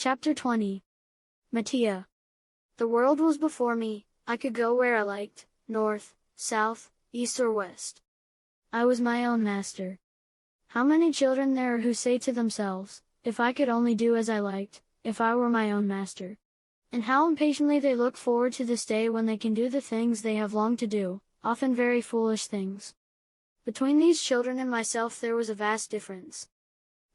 Chapter 20. Mattia. The world was before me, I could go where I liked, north, south, east or west. I was my own master. How many children there are who say to themselves, if I could only do as I liked, if I were my own master. And how impatiently they look forward to this day when they can do the things they have longed to do, often very foolish things. Between these children and myself there was a vast difference.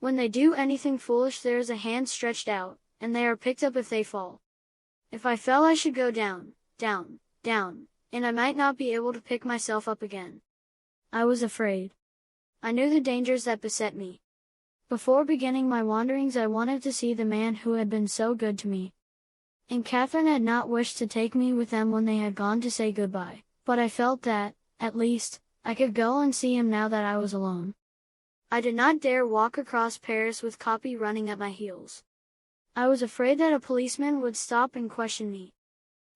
When they do anything foolish there is a hand stretched out, and they are picked up if they fall. If I fell I should go down, down, down, and I might not be able to pick myself up again. I was afraid. I knew the dangers that beset me. Before beginning my wanderings I wanted to see the man who had been so good to me. And Catherine had not wished to take me with them when they had gone to say goodbye, but I felt that, at least, I could go and see him now that I was alone. I did not dare walk across Paris with Capi running at my heels. I was afraid that a policeman would stop and question me.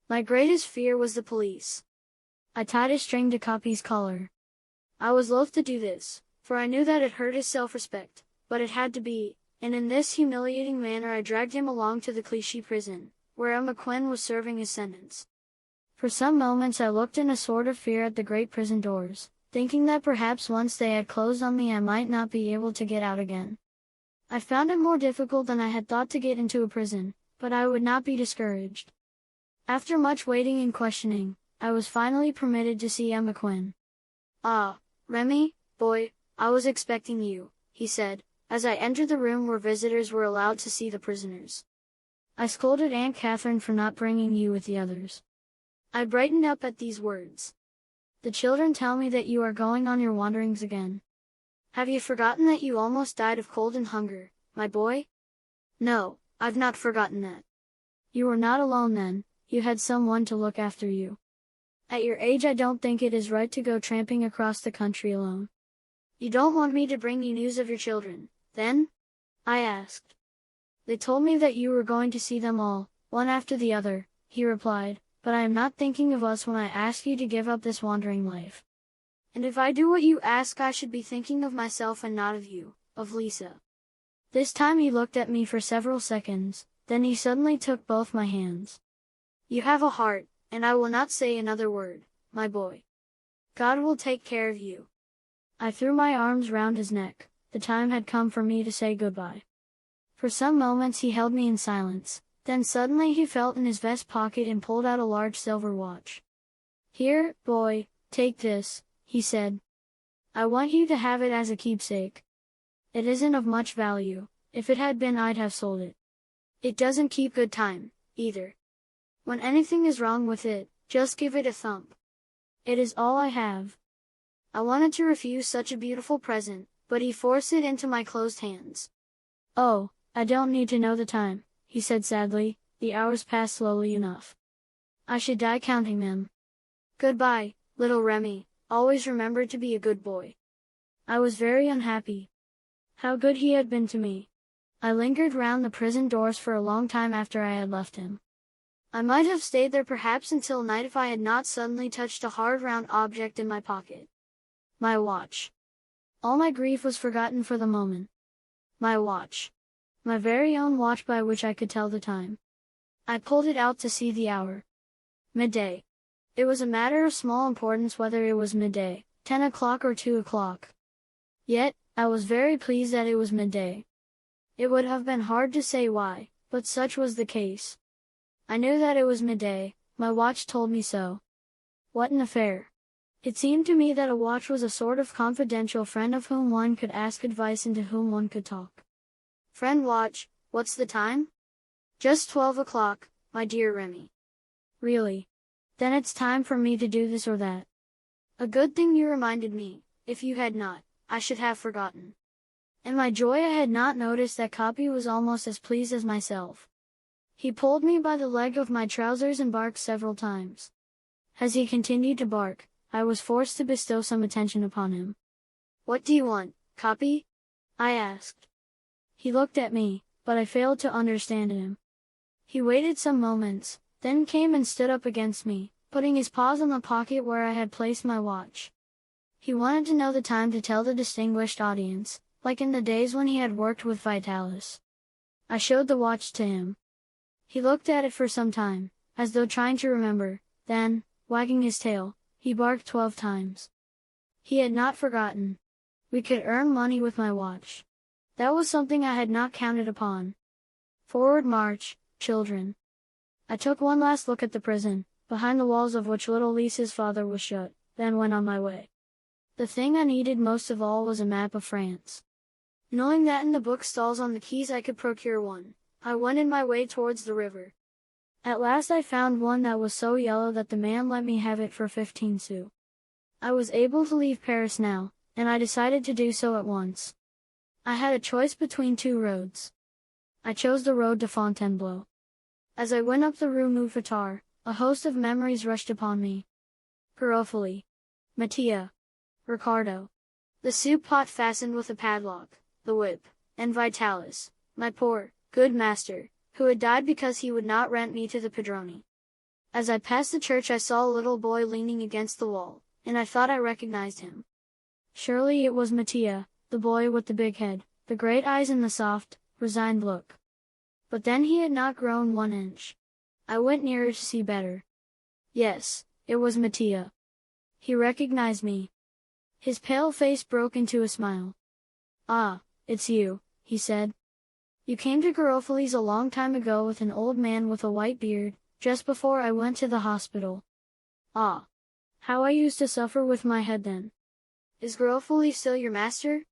My greatest fear was the police. I tied a string to Capi's collar. I was loath to do this, for I knew that it hurt his self-respect, but it had to be, and in this humiliating manner I dragged him along to the Clichy prison, where McQuinn was serving his sentence. For some moments I looked in a sort of fear at the great prison doors, thinking that perhaps once they had closed on me I might not be able to get out again. I found it more difficult than I had thought to get into a prison, but I would not be discouraged. After much waiting and questioning, I was finally permitted to see McQuinn. "Ah, Remi, boy, I was expecting you," he said, as I entered the room where visitors were allowed to see the prisoners. "I scolded Aunt Catherine for not bringing you with the others." I brightened up at these words. "The children tell me that you are going on your wanderings again. Have you forgotten that you almost died of cold and hunger, my boy?" "No, I've not forgotten that." "You were not alone then, you had someone to look after you. At your age I don't think it is right to go tramping across the country alone." "You don't want me to bring you news of your children, then?" I asked. "They told me that you were going to see them all, one after the other," he replied, "but I am not thinking of us when I ask you to give up this wandering life. And if I do what you ask I should be thinking of myself and not of you, of Lisa." This time he looked at me for several seconds, then he suddenly took both my hands. "You have a heart, and I will not say another word, my boy. God will take care of you." I threw my arms round his neck. The time had come for me to say goodbye. For some moments he held me in silence, then suddenly he felt in his vest pocket and pulled out a large silver watch. "Here, boy, take this," he said. "I want you to have it as a keepsake. It isn't of much value, if it had been I'd have sold it. It doesn't keep good time, either. When anything is wrong with it, just give it a thump. It is all I have." I wanted to refuse such a beautiful present, but he forced it into my closed hands. "Oh, I don't need to know the time," he said sadly, "the hours pass slowly enough. I should die counting them. Goodbye, little Remi, always remember to be a good boy." I was very unhappy. How good he had been to me. I lingered round the prison doors for a long time after I had left him. I might have stayed there perhaps until night if I had not suddenly touched a hard round object in my pocket. My watch. All my grief was forgotten for the moment. My watch. My very own watch by which I could tell the time. I pulled it out to see the hour. Midday. It was a matter of small importance whether it was midday, 10 o'clock or 2 o'clock. Yet, I was very pleased that it was midday. It would have been hard to say why, but such was the case. I knew that it was midday, my watch told me so. What an affair! It seemed to me that a watch was a sort of confidential friend of whom one could ask advice and to whom one could talk. "Friend watch, what's the time?" "Just 12 o'clock, my dear Remi." "Really? Then it's time for me to do this or that." "A good thing you reminded me, if you had not, I should have forgotten." In my joy I had not noticed that Capi was almost as pleased as myself. He pulled me by the leg of my trousers and barked several times. As he continued to bark, I was forced to bestow some attention upon him. "What do you want, Capi?" I asked. He looked at me, but I failed to understand him. He waited some moments, then came and stood up against me, putting his paws on the pocket where I had placed my watch. He wanted to know the time to tell the distinguished audience, like in the days when he had worked with Vitalis. I showed the watch to him. He looked at it for some time, as though trying to remember, then, wagging his tail, he barked 12 times. He had not forgotten. We could earn money with my watch. That was something I had not counted upon. Forward march, children. I took one last look at the prison, behind the walls of which little Lisa's father was shut, then went on my way. The thing I needed most of all was a map of France. Knowing that in the bookstalls on the quays I could procure one, I wended my way towards the river. At last I found one that was so yellow that the man let me have it for 15 sous. I was able to leave Paris now, and I decided to do so at once. I had a choice between 2 roads. I chose the road to Fontainebleau. As I went up the Rue Mouffetard, a host of memories rushed upon me. Garofoli, Mattia, Ricardo, the soup pot fastened with a padlock, the whip, and Vitalis, my poor, good master, who had died because he would not rent me to the padrone. As I passed the church I saw a little boy leaning against the wall, and I thought I recognized him. Surely it was Mattia, the boy with the big head, the great eyes and the soft, resigned look. But then he had not grown 1 inch. I went nearer to see better. Yes, it was Mattia. He recognized me. His pale face broke into a smile. "Ah, it's you," he said. "You came to Garofoli's a long time ago with an old man with a white beard, just before I went to the hospital. Ah! How I used to suffer with my head then. Is Garofoli still your master?"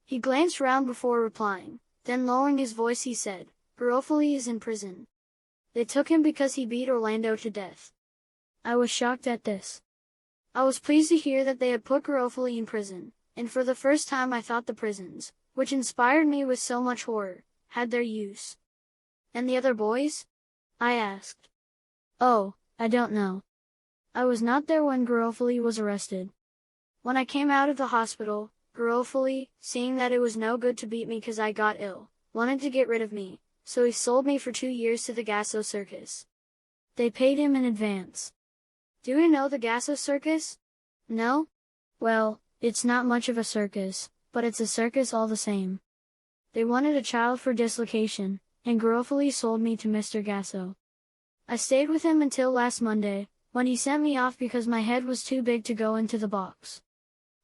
He glanced round before replying, then lowering his voice he said, "Garofoli is in prison. They took him because he beat Orlando to death." I was shocked at this. I was pleased to hear that they had put Garofoli in prison, and for the first time I thought the prisons, which inspired me with so much horror, had their use. "And the other boys?" I asked. "Oh, I don't know. I was not there when Garofoli was arrested. When I came out of the hospital, Garofoli, seeing that it was no good to beat me because I got ill, wanted to get rid of me, so he sold me for 2 years to the Gasso Circus. They paid him in advance. Do you know the Gasso Circus? No? Well, it's not much of a circus, but it's a circus all the same. They wanted a child for dislocation, and Garofoli sold me to Mr. Gasso. I stayed with him until last Monday, when he sent me off because my head was too big to go into the box.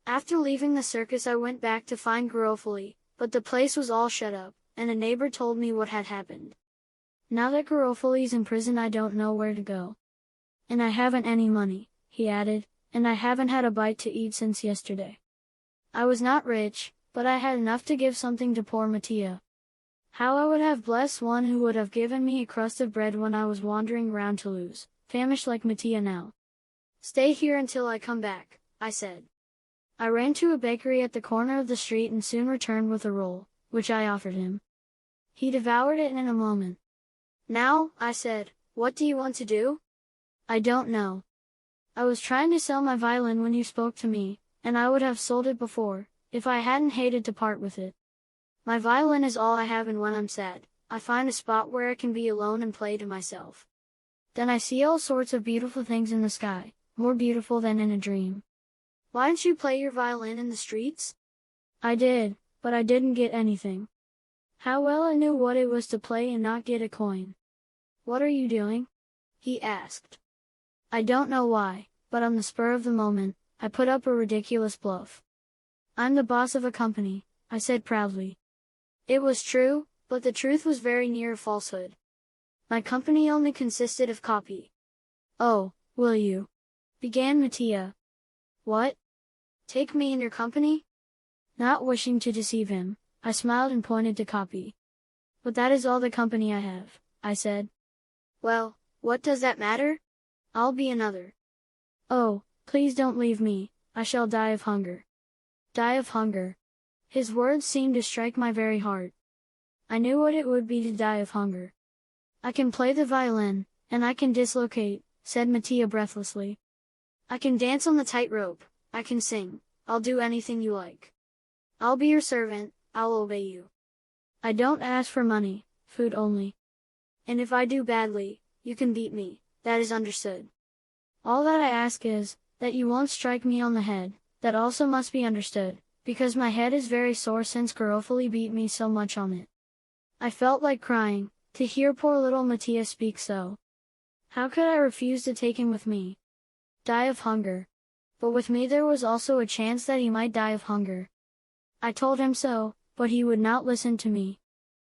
After leaving the circus I went back to find Garofoli, but the place was all shut up, and a neighbor told me what had happened. Now that Garofoli's in prison I don't know where to go. And I haven't any money," he added, "and I haven't had a bite to eat since yesterday. I was not rich, but I had enough to give something to poor Mattia. How I would have blessed one who would have given me a crust of bread when I was wandering round Toulouse, famished like Mattia now." "Stay here until I come back," I said. I ran to a bakery at the corner of the street and soon returned with a roll, which I offered him. He devoured it in a moment. "Now," I said, "what do you want to do?" "I don't know. I was trying to sell my violin when you spoke to me, and I would have sold it before, if I hadn't hated to part with it. My violin is all I have, and when I'm sad, I find a spot where I can be alone and play to myself. Then I see all sorts of beautiful things in the sky, more beautiful than in a dream." "Why didn't you play your violin in the streets?" "I did, but I didn't get anything. How well I knew what it was to play and not get a coin." "What are you doing?" he asked. I don't know why, but on the spur of the moment, I put up a ridiculous bluff. "I'm the boss of a company," I said proudly. It was true, but the truth was very near falsehood. My company only consisted of Capi. "Oh, will you?" began Mattia. "What? Take me in your company?" Not wishing to deceive him, I smiled and pointed to Capi. "But that is all the company I have," I said. "Well, what does that matter? I'll be another." "Oh, please don't leave me, I shall die of hunger." Die of hunger. His words seemed to strike my very heart. I knew what it would be to die of hunger. "I can play the violin, and I can dislocate," said Mattia breathlessly. "I can dance on the tightrope, I can sing, I'll do anything you like. I'll be your servant, I'll obey you. I don't ask for money, food only. And if I do badly, you can beat me, that is understood. All that I ask is, that you won't strike me on the head, that also must be understood, because my head is very sore since Garofoli beat me so much on it. I felt like crying, to hear poor little Mattia speak so. How could I refuse to take him with me? Die of hunger. But with me there was also a chance that he might die of hunger. I told him so, but he would not listen to me.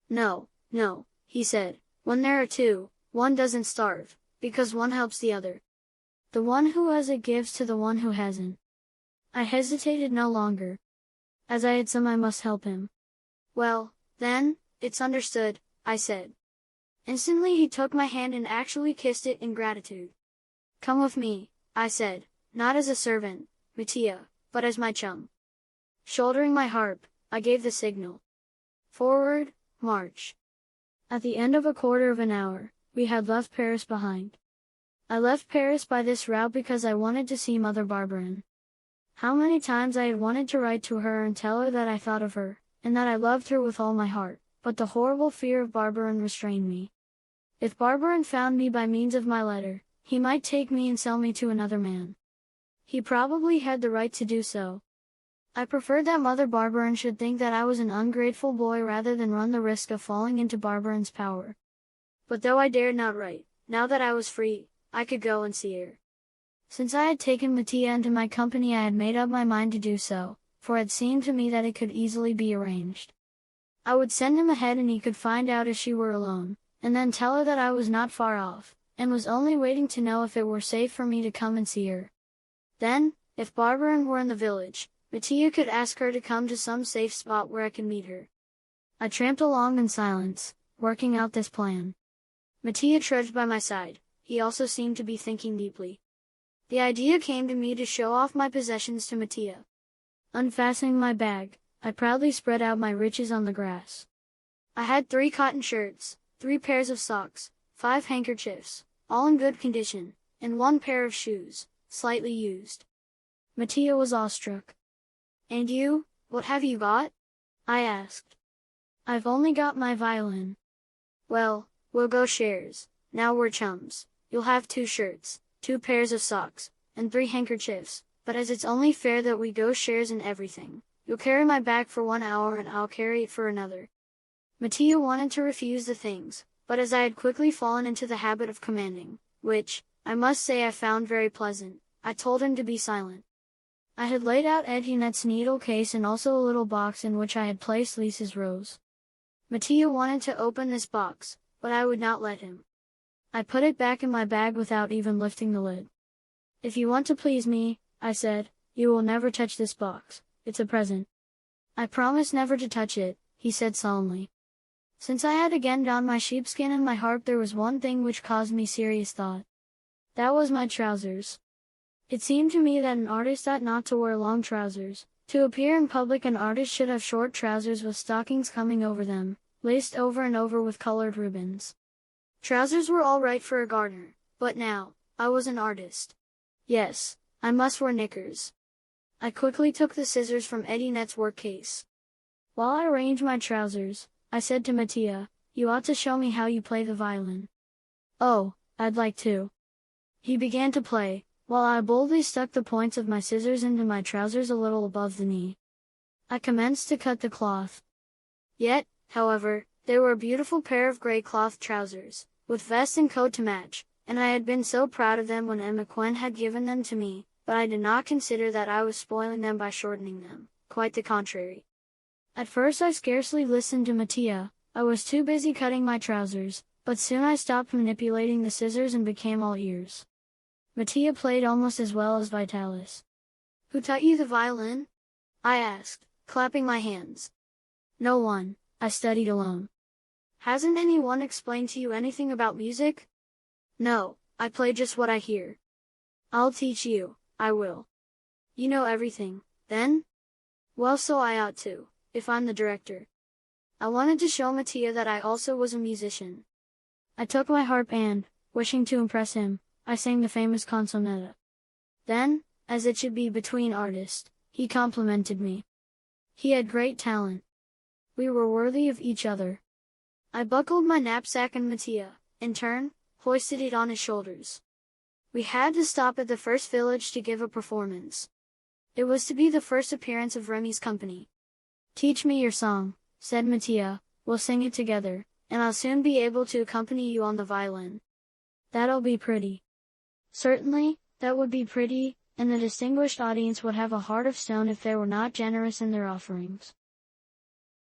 No, no, he said, when there are two, one doesn't starve, because one helps the other. The one who has it gives to the one who hasn't. I hesitated no longer. As I had some I must help him. Well, then, it's understood, I said. Instantly he took my hand and actually kissed it in gratitude. Come with me, I said, not as a servant, Mattia, but as my chum. Shouldering my harp, I gave the signal. Forward, march. At the end of a quarter of an hour, we had left Paris behind. I left Paris by this route because I wanted to see Mother Barberin. How many times I had wanted to write to her and tell her that I thought of her, and that I loved her with all my heart, but the horrible fear of Barberin restrained me. If Barberin found me by means of my letter, he might take me and sell me to another man. He probably had the right to do so. I preferred that Mother Barberin should think that I was an ungrateful boy rather than run the risk of falling into Barberin's power. But though I dared not write, now that I was free, I could go and see her. Since I had taken Mattia into my company I had made up my mind to do so, for it seemed to me that it could easily be arranged. I would send him ahead and he could find out if she were alone, and then tell her that I was not far off, and was only waiting to know if it were safe for me to come and see her. Then, if Barberin were in the village, Mattia could ask her to come to some safe spot where I could meet her. I tramped along in silence, working out this plan. Mattia trudged by my side. He also seemed to be thinking deeply. The idea came to me to show off my possessions to Mattia. Unfastening my bag, I proudly spread out my riches on the grass. I had 3 cotton shirts, 3 pairs of socks, 5 handkerchiefs, all in good condition, and 1 pair of shoes, slightly used. Mattia was awestruck. And you, what have you got? I asked. I've only got my violin. Well, we'll go shares, now we're chums. You'll have 2 shirts, 2 pairs of socks, and 3 handkerchiefs, but as it's only fair that we go shares in everything, you'll carry my bag for 1 hour and I'll carry it for another. Mattia wanted to refuse the things, but as I had quickly fallen into the habit of commanding, which, I must say I found very pleasant, I told him to be silent. I had laid out Etienne's needle case and also a little box in which I had placed Lisa's rose. Mattia wanted to open this box, but I would not let him. I put it back in my bag without even lifting the lid. If you want to please me, I said, you will never touch this box, it's a present. I promise never to touch it, he said solemnly. Since I had again donned my sheepskin and my harp there was one thing which caused me serious thought. That was my trousers. It seemed to me that an artist ought not to wear long trousers. To appear in public an artist should have short trousers with stockings coming over them, laced over and over with colored ribbons. Trousers were all right for a gardener, but now, I was an artist. Yes, I must wear knickers. I quickly took the scissors from Etienne's work case. While I arranged my trousers, I said to Mattia, you ought to show me how you play the violin. Oh, I'd like to. He began to play, while I boldly stuck the points of my scissors into my trousers a little above the knee. I commenced to cut the cloth. Yet, however, they were a beautiful pair of gray cloth trousers, with vest and coat to match, and I had been so proud of them when Emma Quen had given them to me, but I did not consider that I was spoiling them by shortening them, quite the contrary. At first I scarcely listened to Mattia, I was too busy cutting my trousers, but soon I stopped manipulating the scissors and became all ears. Mattia played almost as well as Vitalis. Who taught you the violin? I asked, clapping my hands. No one, I studied alone. Hasn't anyone explained to you anything about music? No, I play just what I hear. I'll teach you, I will. You know everything, then? Well, so I ought to, if I'm the director. I wanted to show Mattia that I also was a musician. I took my harp and, wishing to impress him, I sang the famous canzonetta. Then, as it should be between artists, he complimented me. He had great talent. We were worthy of each other. I buckled my knapsack and Mattia, in turn, hoisted it on his shoulders. We had to stop at the first village to give a performance. It was to be the first appearance of Remi's company. Teach me your song, said Mattia, we'll sing it together, and I'll soon be able to accompany you on the violin. That'll be pretty. Certainly, that would be pretty, and the distinguished audience would have a heart of stone if they were not generous in their offerings.